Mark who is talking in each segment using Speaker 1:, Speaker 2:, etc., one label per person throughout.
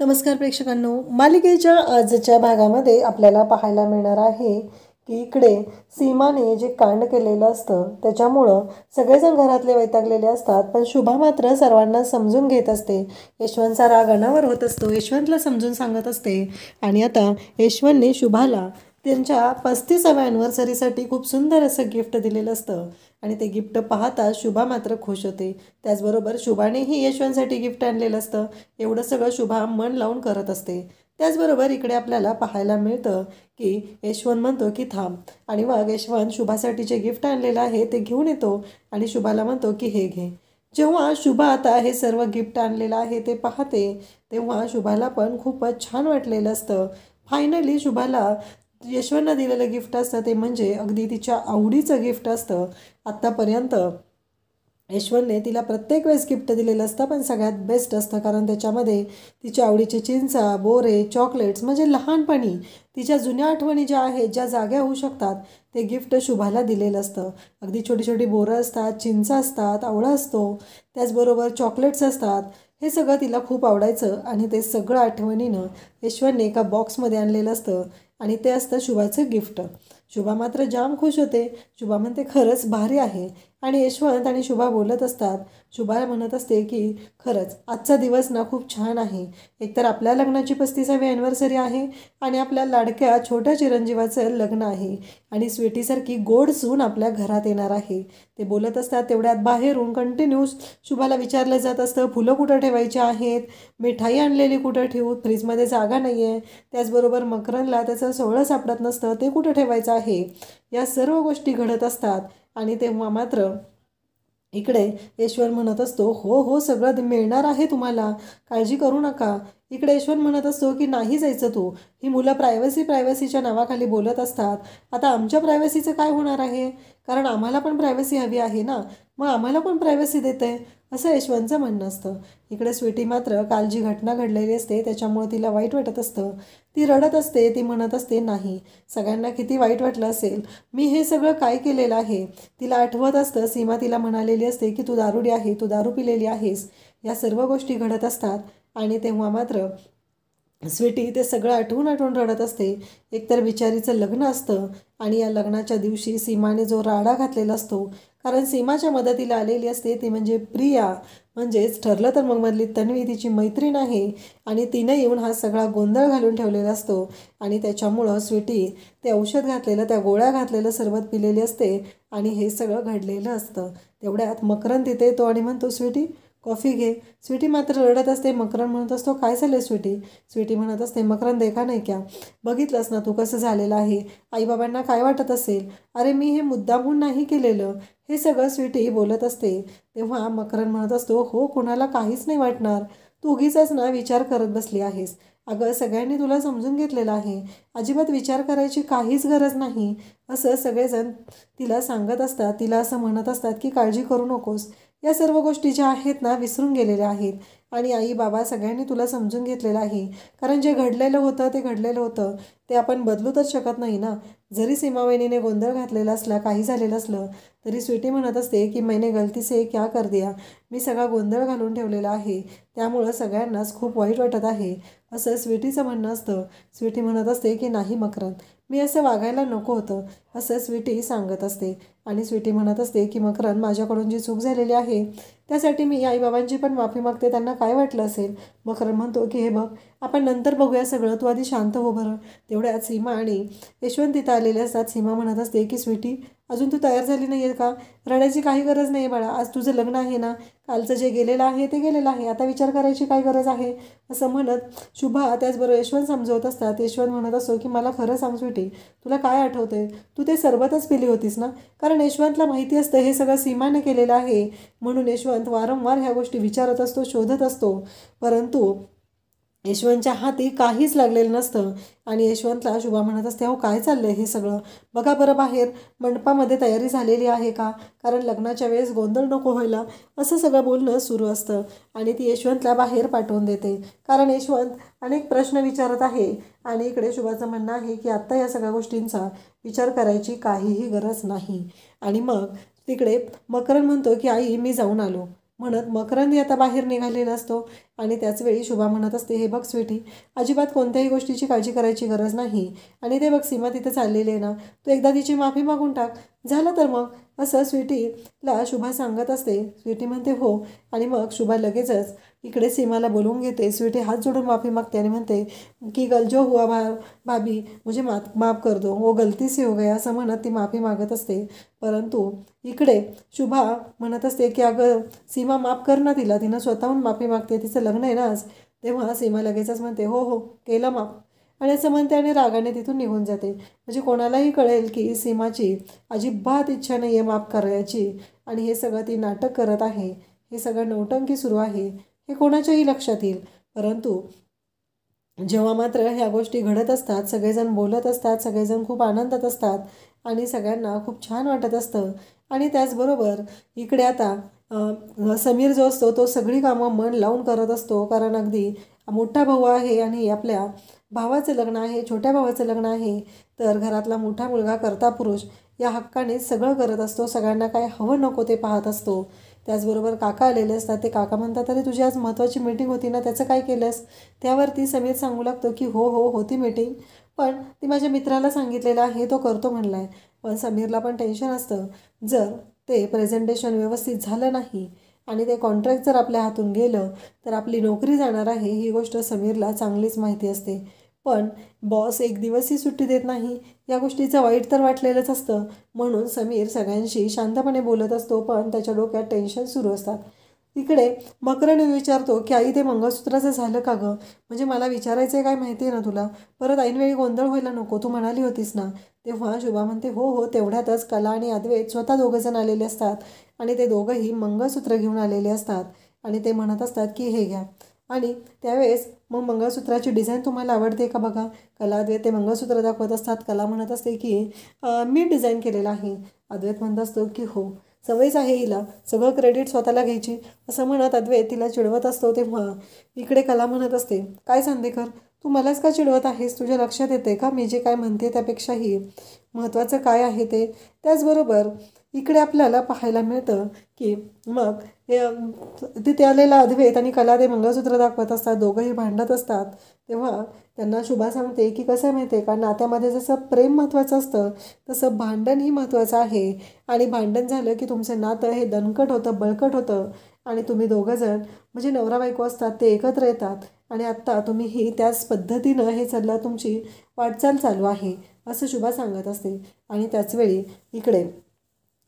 Speaker 1: नमस्कार प्रेक्षकांनो, मालिकेच्या आजच्या भागामध्ये आपल्याला पाहायला मिळणार आहे की इकडे सीमाने जे कांड केलेलं असतं त्याच्यामुळं सगळेजण घरातले वैतागलेले असतात, पण शुभा मात्र सर्वांना समजून घेत असते. यशवंतचा राग अनावर होत असतो, यशवंतला समजून सांगत असते. आणि आता यशवंतने शुभाला त्यांच्या 35व्या ॲनिव्हर्सरीसाठी खूप सुंदर असं गिफ्ट दिलेलं असतं आणि ते गिफ्ट पाहता शुभा मात्र खुश होते. त्याचबरोबर शुभानेही यशवंतसाठी गिफ्ट आणलेलं असतं. एवढं सगळं शुभा मन लावून करत असते. त्याचबरोबर इकडे आपल्याला पाहायला मिळतं की यशवंत म्हणतो की थांब, आणि मग यशवंत शुभासाठी जे गिफ्ट आणलेलं आहे ते घेऊन येतो आणि शुभाला म्हणतो की हे घे. जेव्हा शुभा आता हे सर्व गिफ्ट आणलेलं आहे ते पाहते तेव्हा शुभाला पण खूपच छान वाटलेलं असतं. फायनली शुभाला यशवंतनं दिलेलं गिफ्ट असतं ते म्हणजे अगदी तिच्या आवडीचं गिफ्ट असतं. आत्तापर्यंत यशवंतने तिला प्रत्येक वेळेस गिफ्ट दिलेलं असतं, पण सगळ्यात बेस्ट असतं कारण त्याच्यामध्ये तिच्या आवडीचे चिंचा, बोरे, चॉकलेट्स म्हणजे लहानपणी तिच्या जुन्या आठवणी ज्या आहेत, ज्या जाग्या होऊ शकतात, ते गिफ्ट शुभाला दिलेलं असतं. अगदी छोटी छोटी बोरं असतात, चिंचा असतात, आवळा असतो, त्याचबरोबर चॉकलेट्स असतात. हे सगळं तिला खूप आवडायचं आणि ते सगळं आठवणीनं यशवंतने एका बॉक्समध्ये आणलेलं असतं आणि ते असतं शुभाचं गिफ्ट. शुभा मात्र जाम खुश होते. शुभा म्हणते खरंच भारी आहे आणि यशवंत आणि शुभा बोलत असतात. शुभा म्हणत असते की खरंच आजचा दिवस ना खूप छान आहे. एकतर आपल्या लग्नाची 35वी ॲनिव्हर्सरी आहे आणि आपल्या लाडक्या छोट्या चिरंजीवाचं लग्न आहे आणि स्वीटीसारखी गोड सून आपल्या घरात येणार आहे. ते बोलत असतात तेवढ्यात बाहेरून कंटिन्यूस शुभाला विचारलं जात असतं फुलं कुठं ठेवायची आहेत, मिठाई आणलेली कुठं ठेवू, फ्रीजमध्ये जागा नाही आहे. त्याचबरोबर मकरनला त्याचं सोहळं सापडत नसतं, ते कुठं ठेवायचं आहे. या सर्व गोष्टी घडत असतात आणि तेव्हा मात्र इकडे यशवंत म्हणत असतो हो हो सगळं मिळणार आहे तुम्हाला, काळजी करू नका. इकडे यशवंत म्हणत असतो की नाही जायचं तू, ही मुलं प्रायव्हसीच्या नावाखाली बोलत असतात. आता आमच्या प्रायव्हसीचं काय होणार आहे, कारण आम्हाला पण प्रायव्हसी हवी आहे ना, मग आम्हाला कोण प्रायव्हसी देते, असं यशवंतचं म्हणणं असतं. इकडे स्वीटी मात्र काल जी घटना घडलेली असते त्याच्यामुळे तिला वाईट वाटत असतं. ती रडत असते, ती म्हणत असते नाही, सगळ्यांना किती वाईट वाटलं असेल, मी हे सगळं काय केलेलं आहे. तिला आठवत असतं सीमा तिला म्हणालेली असते की तू दारुडी आहे, तू दारू पिलेली आहेस. या सर्व गोष्टी घडत असतात आणि तेव्हा मात्र स्वीटी ते सगळं आठवून आठवून रडत असते. एकतर बिचारीचं लग्न असतं आणि या लग्नाच्या दिवशी सीमाने जो राडा घातलेला असतो, कारण सीमाच्या मदतीला आलेली असते ती म्हणजे प्रिया, म्हणजेच ठरलं तर मग मधली तन्वी तिची मैत्रीण आहे आणि तिनं येऊन हा सगळा गोंधळ घालून ठेवलेला असतो आणि त्याच्यामुळं स्वीटी ते औषध घातलेलं, त्या गोळ्या घातलेलं सरबत पिलेली असते आणि हे सगळं घडलेलं असतं. तेवढ्यात मकरन तिथे येतो आणि म्हणतो स्वीटी कॉफी घे. स्वीटी मात्र रडत असते. मकरन म्हणत असतो काय झालं स्वीटी. स्वीटी म्हणत असते मकरन देखा नाही क्या, बघितलंस ना तू कसं झालेलं आहे, आईबाबांना काय वाटत असेल, अरे मी हे मुद्दामहून नाही केलेलं. हे सगळं स्वीटी बोलत असते. तेव्हा मकरन म्हणत असतो हो कुणाला काहीच नाही वाटणार, तू उगीचच ना विचार करत बसली आहेस. अगं सगळ्यांनी तुला समजून घेतलेलं आहे, अजिबात विचार करायची काहीच गरज नाही, असं सगळेजण तिला सांगत असतात. तिला असं म्हणत असतात की काळजी करू नकोस, या सर्व गोष्टी ज्या आहेत ना विसरून गेलेल्या आहेत आणि आई बाबा सगळ्यांनी तुला समजून घेतलेलं आहे. कारण जे घडलेलं होतं ते घडलेलं होतं, ते आपण बदलू तर शकत नाही ना. जरी सीमावहिनीने गोंधळ घातलेला असला, काही झालेलं असलं, तरी स्वीटी म्हणत असते की मैंने गलती से क्या कर दिया, मी सगळा गोंधळ घालून ठेवलेला आहे, त्यामुळं सगळ्यांनाच खूप वाईट वाटत आहे, असं स्वीटीचं म्हणणं असतं. स्वीटी म्हणत असते की नाही मकरन, मी असं वागायला नको होतं, असं स्वीटी सांगत असते. आणि स्वीटी म्हणत असते की मकरन माझ्याकडून जी चूक झालेली आहे त्यासाठी मी आईबाबांची पण माफी मागते, त्यांना काय वाटलं असेल. मकरन म्हणतो की हे बघ आपण नंतर बघूया सगळं, तू आधी शांत हो बरं. तेवढ्यात सीमा आणि यशवंत तिथं आलेले असतात. सीमा म्हणत असते की स्वीटी अजून तू तयार झाली नाही आहे का, रडायची काही गरज नाही बाळा, आज तुझं लग्न आहे ना, कालचं जे गेलेलं आहे ते गेलेलं आहे, आता विचार करायची काय गरज आहे, असं म्हणत शुभा त्याचबरोबर यशवंत समजवत असतात. यशवंत म्हणत असतो की मला खरं सांग स्वीटी, तुला काय आठवतंय, तू ते सरबतच पिली होतीस ना, कारण यशवंतला माहिती असतं हे सगळं सीमाने केलेलं आहे, म्हणून यशवंत वारंवार ह्या गोष्टी विचारत असतो, शोधत असतो, परंतु यशवंतच्या हाती काहीच लागलेलं नसतं. आणि यशवंतला शुभा म्हणत असते अहो काय चाललंय हे सगळं, बघा बरं बाहेर मंडपामध्ये तयारी झालेली आहे का, कारण लग्नाच्या वेळेस गोंधळ नको व्हायला, असं सगळं बोलणं सुरू असतं. आणि ती यशवंतला बाहेर पाठवून देते, कारण यशवंत अनेक प्रश्न विचारत आहे आणि इकडे शुभाचं म्हणणं आहे की आत्ता या सगळ्या गोष्टींचा विचार करायची काहीही गरज नाही. आणि मग तिकडे मकरन म्हणतो की आई मी जाऊन आलो, म्हणत मकरंदी आता बाहेर निघालेला असतो. आणि त्याचवेळी शुभा म्हणत असते, हे बघ स्वीटी, अजिबात कोणत्याही गोष्टीची काळजी करायची गरज नाही. आणि ते बघ सीमा तिथे चाललेली आहे ना, तू एकदा तिची माफी मागून टाक, झालं तर मग, असं स्वीटीला शुभा सांगत असते. स्वीटी म्हणते हो. आणि मग शुभा लगेचच इकडे सीमाला बोलवून घेते. स्वीटी हात जोडून माफी मागते आणि म्हणते की गल जो हुआ भाभी मुझे माफ कर दो, वो गलती से हो गया, असं म्हणत ती माफी मागत असते. परंतु इकडे शुभा म्हणत असते की अगं सीमा माफ कर ना तिला, तिनं स्वतःहून माफी मागते, तिचं लग्न आहे ना आज. तेव्हा सीमा लगेचच म्हणते हो हो केलं माफ, आणि असं म्हणते आणि रागाने तिथून निघून जाते. म्हणजे कोणालाही कळेल की सीमाची अजिबात इच्छा नाही आहे माफ करायची, आणि हे सगळं ती नाटक करत आहे, हे सगळं नौटंकी सुरू आहे, हे कोणाच्याही लक्षात येईल. परंतु जेव्हा मात्र ह्या गोष्टी घडत असतात, सगळेजण बोलत असतात, सगळेजण खूप आनंदात असतात आणि सगळ्यांना खूप छान वाटत असतं. आणि त्याचबरोबर इकडे आता समीर जो असतो तो सगळी कामं मन लावून करत असतो, कारण अगदी मोठा भाऊ आहे आणि आपल्या भावाचं लग्न आहे, छोट्या भावाचं लग्न आहे. तर घरातला मोठा मुलगा कर्ता पुरुष या हक्काने सगळं करत असतो, सगळ्यांना काय हवं नको ते पाहत असतो. त्याचबरोबर काका आलेले असतात. ते काका म्हणतात, अरे तुझी आज महत्त्वाची मीटिंग होती ना, त्याचं काय केलंस? त्यावरती समीर सांगू लागतो की हो हो होती मीटिंग, पण ती माझ्या मित्राला सांगितलेलं आहे, तो करतो म्हणला आहे. पण समीरला पण टेन्शन असतं, जर ते प्रेझेंटेशन व्यवस्थित झालं नाही आणि ते कॉन्ट्रॅक्ट जर आपल्या हातून गेलं तर आपली नोकरी जाणार आहे, ही गोष्ट समीरला चांगलीच माहिती असते. पण बॉस एक दिवसही सुट्टी देत नाही, या गोष्टीचं वाईट तर वाटलेलंच असतं. म्हणून समीर सगळ्यांशी शांतपणे बोलत असतो, पण त्याच्या डोक्यात टेन्शन सुरू असतात. इकडे मकरने विचारतो की आई ते मंगळसूत्राचं झालं का गं? म्हणजे मला विचारायचं आहे काय माहिती आहे ना तुला, परत ऐनवेळी गोंधळ व्हायला नको, तू म्हणाली होतीस ना. तेव्हा शुभा म्हणते हो हो. तेवढ्यातच कला आणि अद्वैत स्वतः दोघंजण आलेले असतात आणि ते दोघंही मंगळसूत्र घेऊन आलेले असतात आणि ते म्हणत असतात की हे घ्या. आणि त्यावेळेस मग मंगळसूत्राची डिझाईन तुम्हाला आवडते का बघा. कला अद्वैत ते मंगळसूत्र दाखवत असतात. कला म्हणत असते की मी डिझाईन केलेलं आहे. अद्वैत म्हणत असतो की हो, सवयच आहे हिला सगळं क्रेडिट स्वतःला घ्यायची, असं म्हणत अद्वैत तिला चिडवत असतो. तेव्हा इकडे कला म्हणत असते, काय चांदेकर तू मलाच का चिडवत आहेस? तुझ्या लक्षात येते का मी जे काय म्हणते त्यापेक्षाही महत्त्वाचं काय आहे ते? त्याचबरोबर इकडे आपल्याला पाहायला मिळतं की मग तिथे आलेला अद्वैत आणि कला ते मंगळसूत्र दाखवत असतात, दोघंही भांडत असतात. तेव्हा त्यांना शुभा सांगते की कसं माहिती आहे का, नात्यामध्ये जसं प्रेम महत्त्वाचं असतं तसं भांडणही महत्त्वाचं आहे. आणि भांडण झालं की तुमचं नातं हे दणकट होतं, बळकट होतं आणि तुम्ही दोघंजण म्हणजे नवरा बायको असतात ते एकत्र येतात. आणि आत्ता तुम्हीही त्याच पद्धतीनं हे चाललं, तुमची वाटचाल चालू आहे, असं शुभा सांगत असते. आणि त्याचवेळी इकडे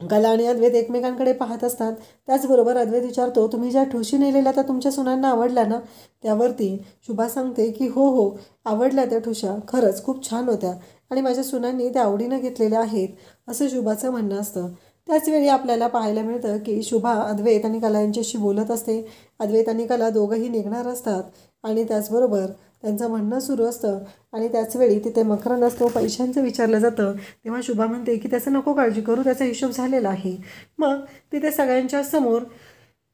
Speaker 1: कला आणि अद्वैत एकमेकांकडे पाहत असतात. त्याचबरोबर अद्वैत विचारतो, तुम्ही ज्या ठुशी नेलेल्या त्या तुमच्या सुनांना आवडल्या ना? त्यावरती शुभा सांगते की हो हो आवडल्या त्या ठुशा, खरंच खूप छान होत्या आणि माझ्या सुनांनी त्या आवडीनं घेतलेल्या आहेत, असं शुभाचं म्हणणं असतं. त्याचवेळी आपल्याला पाहायला मिळतं की शुभा अद्वैत आणि कला यांच्याशी बोलत असते. अद्वैत आणि कला दोघंही निघणार असतात आणि त्याचबरोबर त्यांचं म्हणणं सुरू असतं. आणि त्याचवेळी तिथे मकरंद असतो, पैशांचं विचारलं जातं. तेव्हा शुभा म्हणते की त्याचं नको काळजी करू, त्याचा हिशोब झालेला आहे. मग तिथे सगळ्यांच्या समोर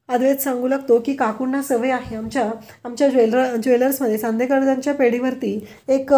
Speaker 1: अद्वैत सांगू लागतो की काकूंना सवय आहे, आमच्या ज्वेलर्समध्ये चांदेकरांच्या पेढीवरती एक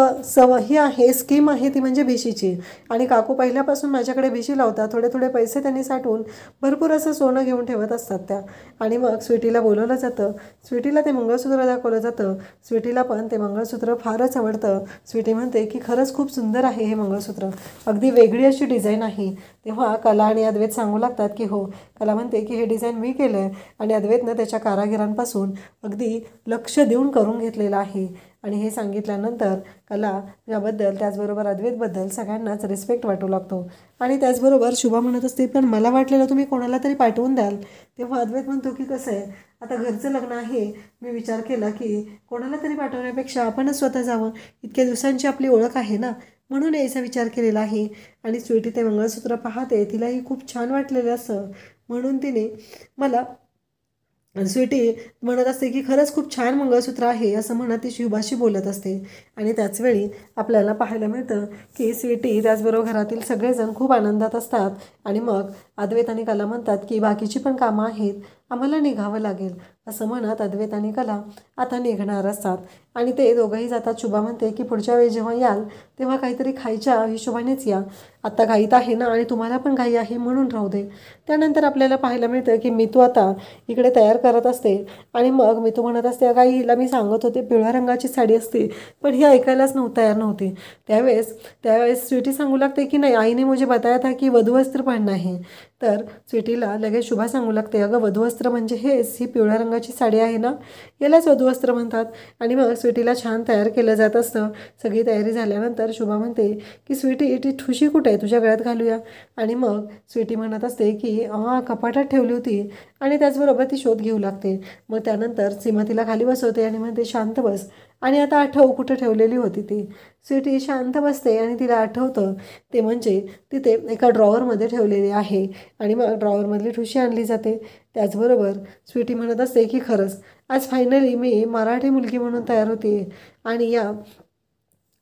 Speaker 1: ही आहे, स्कीम आहे, ती म्हणजे भिशीची. आणि काकू पहिल्यापासून माझ्याकडे भिशी लावतात, थोडे थोडे पैसे त्यांनी साठवून भरपूर असं सोनं घेऊन ठेवत असतात त्या. आणि मग स्वीटीला बोलवलं जातं, स्वीटीला ते मंगळसूत्र दाखवलं जातं. स्वीटीला पण ते मंगळसूत्र फारच आवडतं. स्वीटी म्हणते की खरंच खूप सुंदर आहे हे मंगळसूत्र, अगदी वेगळी अशी डिझाईन आहे. तेव्हा कला आणि अद्वैत सांगू लागतात की हो. कला म्हणते की हे डिझाईन मी केलं आहे आणि अद्वैतनं त्याच्या कारागिरांपासून अगदी लक्ष देऊन करून घेतलेलं आहे. आणि हे सांगितल्यानंतर कला याबद्दल त्याचबरोबर अद्वैतबद्दल सगळ्यांनाच रिस्पेक्ट वाटू लागतो. आणि त्याचबरोबर शुभा म्हणत असते, पण मला वाटलेलं तुम्ही कोणाला तरी पाठवून द्याल. तेव्हा अद्वैत म्हणतो की कसं आहे, आता घरचं लग्न आहे, मी विचार केला की कोणाला तरी पाठवण्यापेक्षा आपणच स्वतः जावं, इतक्या दिवसांची आपली ओळख आहे ना, म्हणून यायचा विचार केलेला आहे. आणि स्वीटी ते मंगळसूत्र पाहते, तिलाही खूप छान वाटलेलं असं, म्हणून तिने मला स्वीटी म्हणत असते की खरंच खूप छान मंगळसूत्र आहे, असं म्हणत ती शुभाशी बोलत असते. आणि त्याचवेळी आपल्याला पाहायला मिळतं की स्वीटी त्याचबरोबर घरातील सगळेजण खूप आनंदात असतात. आणि मग अद्वैत आणि कला म्हणतात की बाकीची पण कामं आहेत, आम्हाला निघावं लागेल असं म्हणत अद्वैत आणि कला आता निघणार असतात आणि ते दोघंही जातात. शुभा म्हणते की पुढच्या वेळी जेव्हा याल तेव्हा काहीतरी खायच्या हिशोबानेच या, आत्ता घाईत आहे ना आणि तुम्हाला पण घाई आहे म्हणून राहू दे. त्यानंतर आपल्याला पाहायला मिळतं की मितू आता इकडे तयार करत असते आणि मग मितू म्हणत असते, अगं आई हिला मी सांगत होते पिवळ्या रंगाची साडी असते, पण ही ऐकायलाच तयार नव्हती. त्यावेळेस स्वीटी सांगू लागते की नाही, आईने मुझे बताया था की वधूवस्त्र पहनना है. तर स्वीटीला लगेच शुभा सांगू लागते, अगं वधूवस्त्र म्हणजे हेच, ही पिवळ्या रंगाची साडी आहे ना, यालाच वधूवस्त्र म्हणतात. आणि मग स्वीटीला छान तयार केलं जात असतं. सगळी तयारी झाल्यानंतर शुभा म्हणते की स्वीटी ती ठुशी कुठे आहे, तुझ्या गळ्यात घालूया. आणि मग स्वीटी म्हणत असते की कपाटात ठेवली होती आणि त्याचबरोबर ती शोध घेऊ लागते. मग त्यानंतर सीमा तिला खाली बसवते आणि म्हणते शांत बस आणि आता आठव कुठं ठेवलेली होती ती. स्वीटी शांत बसते आणि तिला आठवतं ते म्हणजे तिथे एका ड्रॉवरमध्ये ठेवलेले आहे आणि मग ड्रॉवरमधली ठुशी आणली जाते. त्याचबरोबर स्वीटी म्हणत असते की खरंच आज फायनली मी मराठी मुलगी म्हणून तयार होते आणि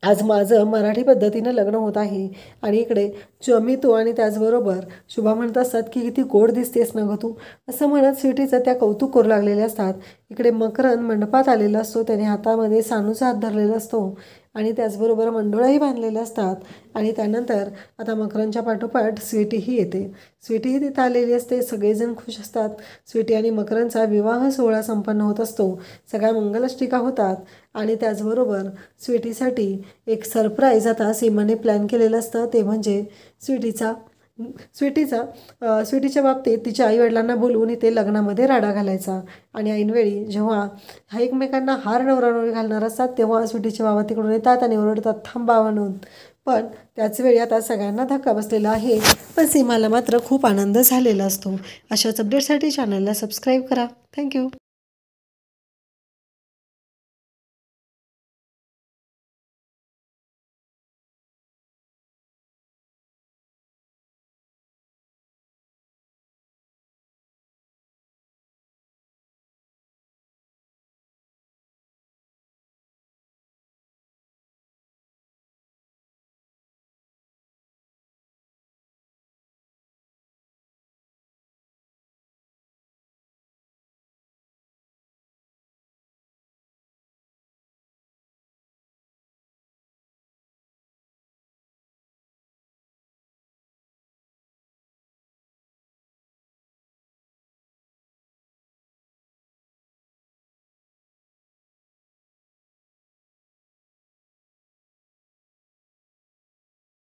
Speaker 1: आज माझं मराठी पद्धतीनं लग्न होत आहे. आणि इकडे मितू आणि त्याचबरोबर शुभा म्हणत असतात की किती गोड दिसतेस ना गं तू, असं म्हणत स्वीटीचं त्या कौतुक करू लागलेले असतात. इकडे मकरंद मंडपात आलेला असतो, त्याने हातामध्ये सानूचा हात धरलेला असतो आणि त्याचबरोबर मंडोळाही बांधलेले असतात. आणि त्यानंतर आता मकरंदच्या पाठोपाठ स्वीटीही येते. स्वीटीही तिथं आलेली असते. सगळेजण खुश असतात. स्वीटी आणि मकरंदचा विवाह सोहळा संपन्न होत असतो. सगळ्या मंगलाष्टिका होतात आणि त्याचबरोबर स्वीटीसाठी एक सरप्राईज आता सीमाने प्लॅन केलेलं असतं. ते म्हणजे स्वीटीच्या बाबतीत तिच्या आईवडिलांना बोलवून इथे लग्नामध्ये राडा घालायचा. आणि ऐनवेळी जेव्हा हा एकमेकांना हार नवरानवरी घालणार असतात तेव्हा स्वीटीचे बाबा तिकडून येतात आणि ओरडतात थांबा म्हणून. पण त्याचवेळी आता सगळ्यांना धक्का बसलेला आहे, पण सीमाला मात्र खूप आनंद झालेला असतो. अशाच अपडेटसाठी चॅनलला सबस्क्राईब करा. थँक्यू.